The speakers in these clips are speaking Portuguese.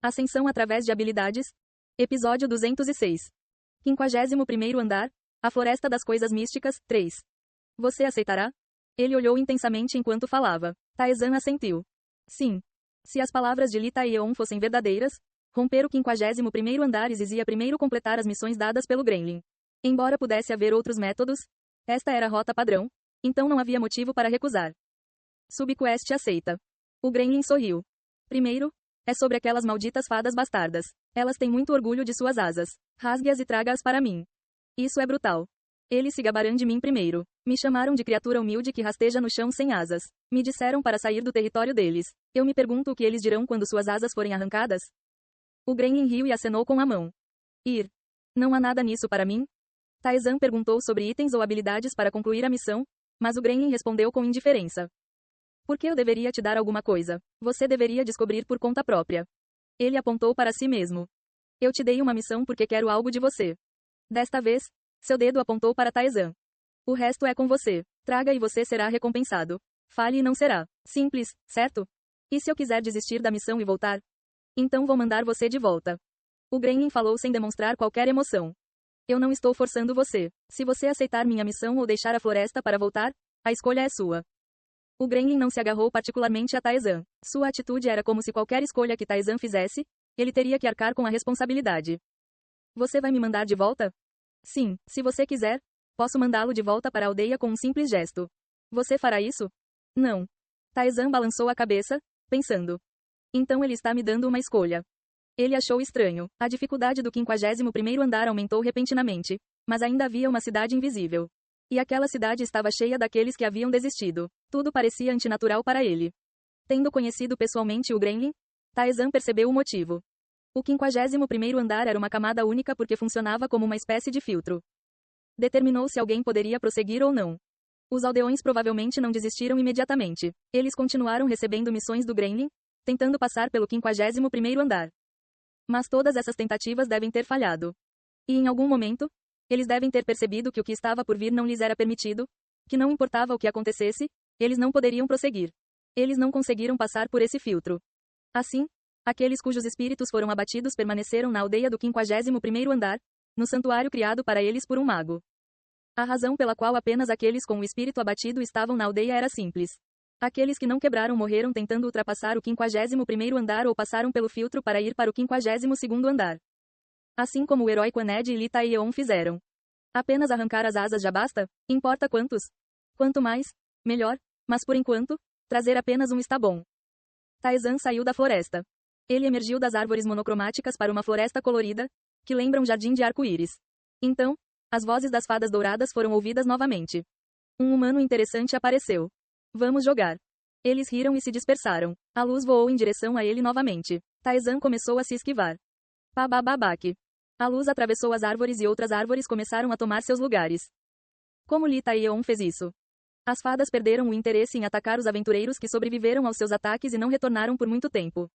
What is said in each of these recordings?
Ascensão através de habilidades. Episódio 206. 51º andar. A Floresta das Coisas Místicas, 3. Você aceitará? Ele olhou intensamente enquanto falava. Taesan assentiu. Sim. Se as palavras de Li Taeyeon fossem verdadeiras, romper o 51º andar exigia primeiro completar as missões dadas pelo Gremlin. Embora pudesse haver outros métodos, esta era a rota padrão, então não havia motivo para recusar. Subquest aceita. O Gremlin sorriu. Primeiro, é sobre aquelas malditas fadas bastardas. Elas têm muito orgulho de suas asas. Rasgue-as e traga-as para mim. Isso é brutal. Eles se gabarão de mim primeiro. Me chamaram de criatura humilde que rasteja no chão sem asas. Me disseram para sair do território deles. Eu me pergunto o que eles dirão quando suas asas forem arrancadas? O Gremlin riu e acenou com a mão. Ir. Não há nada nisso para mim? Taesan perguntou sobre itens ou habilidades para concluir a missão, mas o Gremlin respondeu com indiferença. Por que eu deveria te dar alguma coisa? Você deveria descobrir por conta própria. Ele apontou para si mesmo. Eu te dei uma missão porque quero algo de você. Desta vez, seu dedo apontou para Taesan. O resto é com você. Traga e você será recompensado. Fale e não será. Simples, certo? E se eu quiser desistir da missão e voltar? Então vou mandar você de volta. O Gremlin falou sem demonstrar qualquer emoção. Eu não estou forçando você. Se você aceitar minha missão ou deixar a floresta para voltar, a escolha é sua. O Gremlin não se agarrou particularmente a Taesan. Sua atitude era como se qualquer escolha que Taesan fizesse, ele teria que arcar com a responsabilidade. Você vai me mandar de volta? Sim, se você quiser, posso mandá-lo de volta para a aldeia com um simples gesto. Você fará isso? Não. Taesan balançou a cabeça, pensando. Então ele está me dando uma escolha. Ele achou estranho. A dificuldade do 51º andar aumentou repentinamente, mas ainda havia uma cidade invisível. E aquela cidade estava cheia daqueles que haviam desistido. Tudo parecia antinatural para ele. Tendo conhecido pessoalmente o Gremlin, Taesan percebeu o motivo. O 51º andar era uma camada única porque funcionava como uma espécie de filtro. Determinou se alguém poderia prosseguir ou não. Os aldeões provavelmente não desistiram imediatamente. Eles continuaram recebendo missões do Gremlin, tentando passar pelo 51º andar. Mas todas essas tentativas devem ter falhado. E em algum momento, eles devem ter percebido que o que estava por vir não lhes era permitido, que não importava o que acontecesse, eles não poderiam prosseguir. Eles não conseguiram passar por esse filtro. Assim, aqueles cujos espíritos foram abatidos permaneceram na aldeia do 51º andar, no santuário criado para eles por um mago. A razão pela qual apenas aqueles com o espírito abatido estavam na aldeia era simples. Aqueles que não quebraram morreram tentando ultrapassar o 51º andar ou passaram pelo filtro para ir para o 52º andar. Assim como o herói Quaned e Li Taeyeon fizeram. Apenas arrancar as asas já basta? Importa quantos? Quanto mais, melhor, mas por enquanto, trazer apenas um está bom. Taesan saiu da floresta. Ele emergiu das árvores monocromáticas para uma floresta colorida, que lembra um jardim de arco-íris. Então, as vozes das fadas douradas foram ouvidas novamente. Um humano interessante apareceu. Vamos jogar. Eles riram e se dispersaram. A luz voou em direção a ele novamente. Taesan começou a se esquivar. Pabababaque. A luz atravessou as árvores e outras árvores começaram a tomar seus lugares. Como Li Taeyeon fez isso? As fadas perderam o interesse em atacar os aventureiros que sobreviveram aos seus ataques e não retornaram por muito tempo.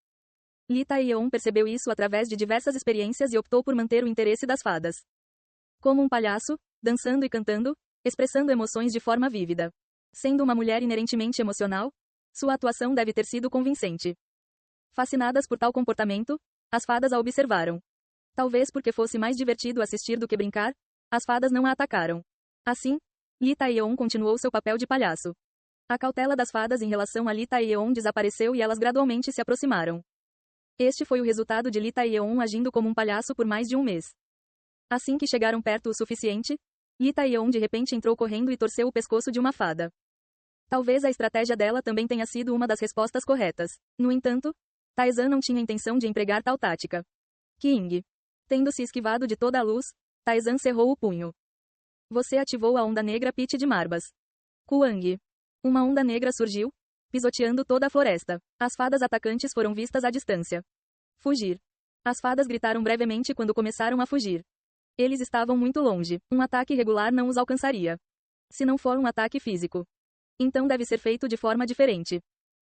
Li Taeyeon percebeu isso através de diversas experiências e optou por manter o interesse das fadas. Como um palhaço, dançando e cantando, expressando emoções de forma vívida. Sendo uma mulher inerentemente emocional, sua atuação deve ter sido convincente. Fascinadas por tal comportamento, as fadas a observaram. Talvez porque fosse mais divertido assistir do que brincar, as fadas não a atacaram. Assim, Li Taeyeon continuou seu papel de palhaço. A cautela das fadas em relação a Li Taeyeon desapareceu e elas gradualmente se aproximaram. Este foi o resultado de Li Taeyeon agindo como um palhaço por mais de um mês. Assim que chegaram perto o suficiente, Li Taeyeon de repente entrou correndo e torceu o pescoço de uma fada. Talvez a estratégia dela também tenha sido uma das respostas corretas. No entanto, Taesan não tinha intenção de empregar tal tática. King. Tendo se esquivado de toda a luz, Taesan cerrou o punho. Você ativou a onda negra Pit de Marbas. Kuang. Uma onda negra surgiu, pisoteando toda a floresta. As fadas atacantes foram vistas à distância. Fugir. As fadas gritaram brevemente quando começaram a fugir. Eles estavam muito longe. Um ataque regular não os alcançaria. Se não for um ataque físico. Então deve ser feito de forma diferente.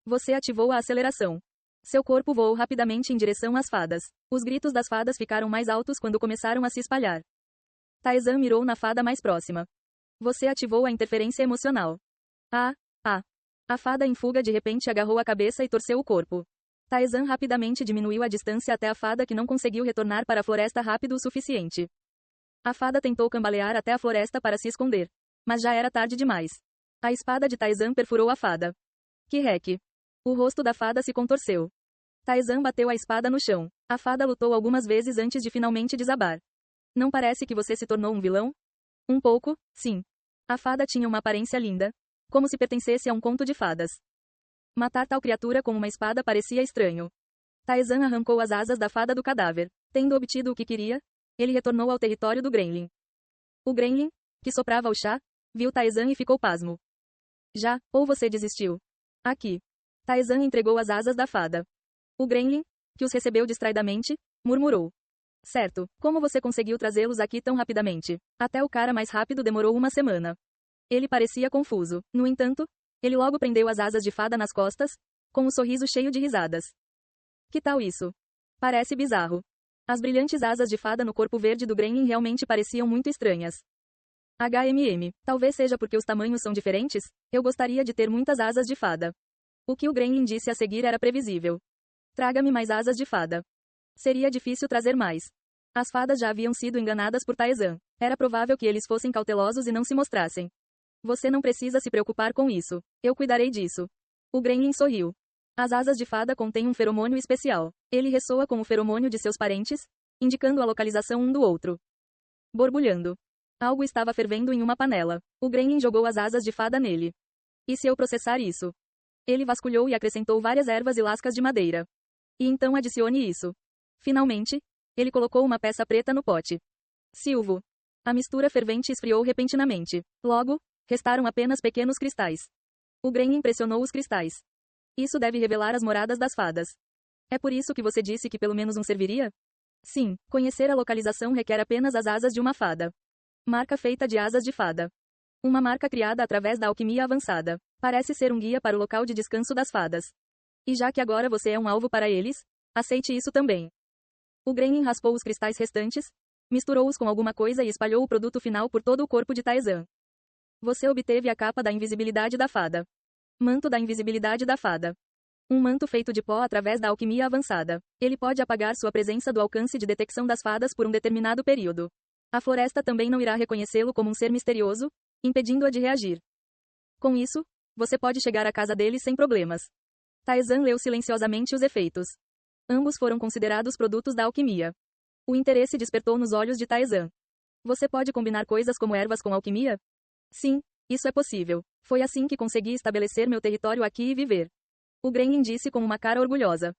Você ativou a aceleração. Seu corpo voou rapidamente em direção às fadas. Os gritos das fadas ficaram mais altos quando começaram a se espalhar. Taesan mirou na fada mais próxima. Você ativou a interferência emocional. A fada em fuga de repente agarrou a cabeça e torceu o corpo. Tarzan rapidamente diminuiu a distância até a fada que não conseguiu retornar para a floresta rápido o suficiente. A fada tentou cambalear até a floresta para se esconder. Mas já era tarde demais. A espada de Tarzan perfurou a fada. Que reque! O rosto da fada se contorceu. Tarzan bateu a espada no chão. A fada lutou algumas vezes antes de finalmente desabar. Não parece que você se tornou um vilão? Um pouco, sim. A fada tinha uma aparência linda, como se pertencesse a um conto de fadas. Matar tal criatura com uma espada parecia estranho. Tarzan arrancou as asas da fada do cadáver. Tendo obtido o que queria, ele retornou ao território do Gremlin. O Gremlin, que soprava o chá, viu Tarzan e ficou pasmo. Já, ou você desistiu? Aqui. Tarzan entregou as asas da fada. O Gremlin, que os recebeu distraidamente, murmurou. Certo, como você conseguiu trazê-los aqui tão rapidamente? Até o cara mais rápido demorou uma semana. Ele parecia confuso. No entanto, ele logo prendeu as asas de fada nas costas, com um sorriso cheio de risadas. Que tal isso? Parece bizarro. As brilhantes asas de fada no corpo verde do Gremlin realmente pareciam muito estranhas. Talvez seja porque os tamanhos são diferentes, eu gostaria de ter muitas asas de fada. O que o Gremlin disse a seguir era previsível. Traga-me mais asas de fada. Seria difícil trazer mais. As fadas já haviam sido enganadas por Tarzan. Era provável que eles fossem cautelosos e não se mostrassem. Você não precisa se preocupar com isso. Eu cuidarei disso. O Gremlin sorriu. As asas de fada contêm um feromônio especial. Ele ressoa com o feromônio de seus parentes, indicando a localização um do outro. Borbulhando. Algo estava fervendo em uma panela. O Gremlin jogou as asas de fada nele. E se eu processar isso? Ele vasculhou e acrescentou várias ervas e lascas de madeira. E então adicione isso. Finalmente, ele colocou uma peça preta no pote. Silvo. A mistura fervente esfriou repentinamente. Logo, restaram apenas pequenos cristais. O Gremlin pressionou os cristais. Isso deve revelar as moradas das fadas. É por isso que você disse que pelo menos um serviria? Sim, conhecer a localização requer apenas as asas de uma fada. Marca feita de asas de fada. Uma marca criada através da alquimia avançada. Parece ser um guia para o local de descanso das fadas. E já que agora você é um alvo para eles, aceite isso também. O Gremlin raspou os cristais restantes, misturou-os com alguma coisa e espalhou o produto final por todo o corpo de Tarzan. Você obteve a capa da invisibilidade da fada. Manto da invisibilidade da fada. Um manto feito de pó através da alquimia avançada. Ele pode apagar sua presença do alcance de detecção das fadas por um determinado período. A floresta também não irá reconhecê-lo como um ser misterioso, impedindo-a de reagir. Com isso, você pode chegar à casa dele sem problemas. Tarzan leu silenciosamente os efeitos. Ambos foram considerados produtos da alquimia. O interesse despertou nos olhos de Tarzan. Você pode combinar coisas como ervas com alquimia? Sim, isso é possível. Foi assim que consegui estabelecer meu território aqui e viver. O Gremlin disse com uma cara orgulhosa.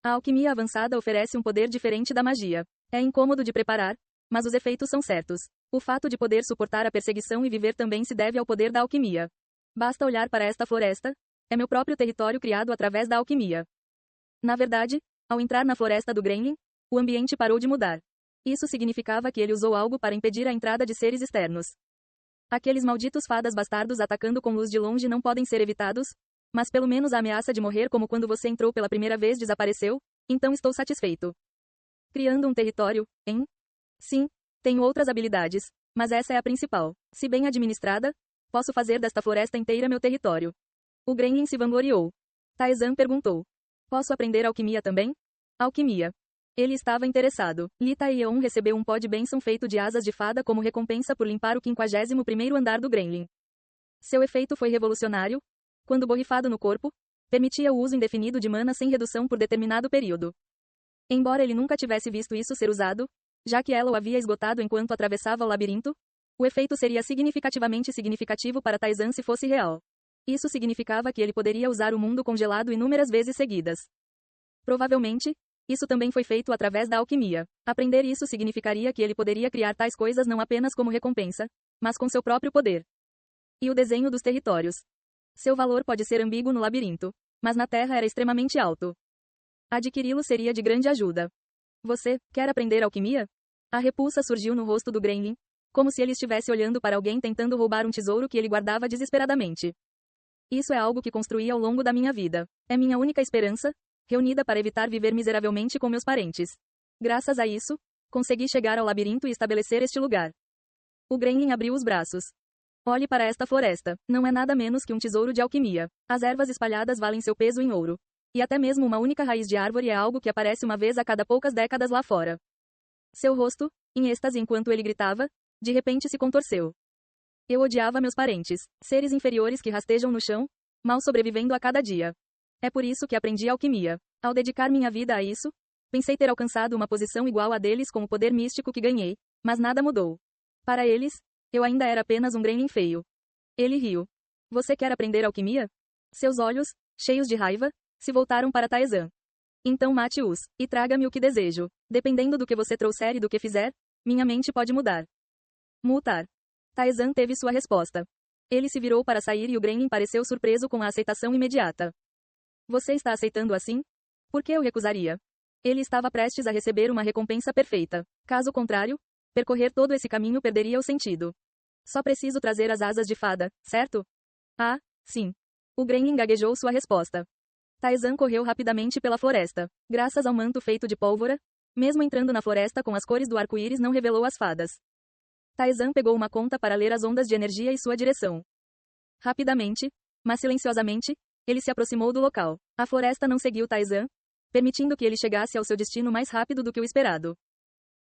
A alquimia avançada oferece um poder diferente da magia. É incômodo de preparar, mas os efeitos são certos. O fato de poder suportar a perseguição e viver também se deve ao poder da alquimia. Basta olhar para esta floresta. É meu próprio território criado através da alquimia. Na verdade, ao entrar na floresta do Gremlin, o ambiente parou de mudar. Isso significava que ele usou algo para impedir a entrada de seres externos. Aqueles malditos fadas bastardos atacando com luz de longe não podem ser evitados, mas pelo menos a ameaça de morrer como quando você entrou pela primeira vez desapareceu, então estou satisfeito. Criando um território, hein? Sim, tenho outras habilidades, mas essa é a principal. Se bem administrada, posso fazer desta floresta inteira meu território. O Gremlin se vangloriou. Tarzan perguntou. Posso aprender alquimia também? Alquimia. Ele estava interessado. Li Taeyeon recebeu um pó de bênção feito de asas de fada como recompensa por limpar o 51º andar do Gremlin. Seu efeito foi revolucionário. Quando borrifado no corpo, permitia o uso indefinido de mana sem redução por determinado período. Embora ele nunca tivesse visto isso ser usado, já que ela o havia esgotado enquanto atravessava o labirinto, o efeito seria significativamente significativo para Tarzan se fosse real. Isso significava que ele poderia usar o mundo congelado inúmeras vezes seguidas. Provavelmente, isso também foi feito através da alquimia. Aprender isso significaria que ele poderia criar tais coisas não apenas como recompensa, mas com seu próprio poder. E o desenho dos territórios. Seu valor pode ser ambíguo no labirinto, mas na Terra era extremamente alto. Adquiri-lo seria de grande ajuda. Você quer aprender alquimia? A repulsa surgiu no rosto do Gremlin, como se ele estivesse olhando para alguém tentando roubar um tesouro que ele guardava desesperadamente. Isso é algo que construí ao longo da minha vida. É minha única esperança, reunida para evitar viver miseravelmente com meus parentes. Graças a isso, consegui chegar ao labirinto e estabelecer este lugar. O Gremlin abriu os braços. Olhe para esta floresta. Não é nada menos que um tesouro de alquimia. As ervas espalhadas valem seu peso em ouro. E até mesmo uma única raiz de árvore é algo que aparece uma vez a cada poucas décadas lá fora. Seu rosto, em êxtase enquanto ele gritava, de repente se contorceu. Eu odiava meus parentes, seres inferiores que rastejam no chão, mal sobrevivendo a cada dia. É por isso que aprendi alquimia. Ao dedicar minha vida a isso, pensei ter alcançado uma posição igual a deles com o poder místico que ganhei, mas nada mudou. Para eles, eu ainda era apenas um gremlin feio. Ele riu. Você quer aprender alquimia? Seus olhos, cheios de raiva, se voltaram para Taesan. Então mate-os, e traga-me o que desejo. Dependendo do que você trouxer e do que fizer, minha mente pode mudar. Mutar. Taesan teve sua resposta. Ele se virou para sair e o gremlin pareceu surpreso com a aceitação imediata. Você está aceitando assim? Por que eu recusaria? Ele estava prestes a receber uma recompensa perfeita. Caso contrário, percorrer todo esse caminho perderia o sentido. Só preciso trazer as asas de fada, certo? Ah, sim. O gremlin gaguejou sua resposta. Taesan correu rapidamente pela floresta. Graças ao manto feito de pólvora, mesmo entrando na floresta com as cores do arco-íris não revelou as fadas. Taesan pegou uma conta para ler as ondas de energia e sua direção. Rapidamente, mas silenciosamente, ele se aproximou do local. A floresta não seguiu Taesan, permitindo que ele chegasse ao seu destino mais rápido do que o esperado.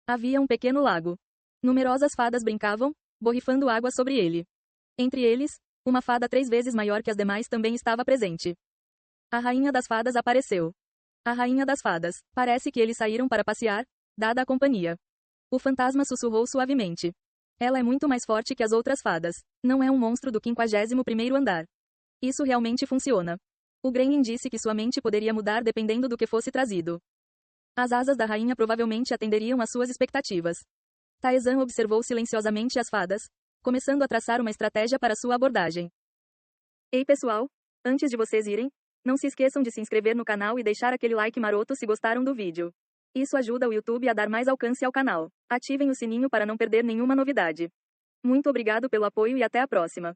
Havia um pequeno lago. Numerosas fadas brincavam, borrifando água sobre ele. Entre eles, uma fada 3 vezes maior que as demais também estava presente. A rainha das fadas apareceu. A rainha das fadas. Parece que eles saíram para passear, dada a companhia. O fantasma sussurrou suavemente. Ela é muito mais forte que as outras fadas. Não é um monstro do 51º andar. Isso realmente funciona. O gremlin disse que sua mente poderia mudar dependendo do que fosse trazido. As asas da rainha provavelmente atenderiam às suas expectativas. Taesan observou silenciosamente as fadas, começando a traçar uma estratégia para sua abordagem. Ei pessoal, antes de vocês irem, não se esqueçam de se inscrever no canal e deixar aquele like maroto se gostaram do vídeo. Isso ajuda o YouTube a dar mais alcance ao canal. Ativem o sininho para não perder nenhuma novidade. Muito obrigado pelo apoio e até a próxima.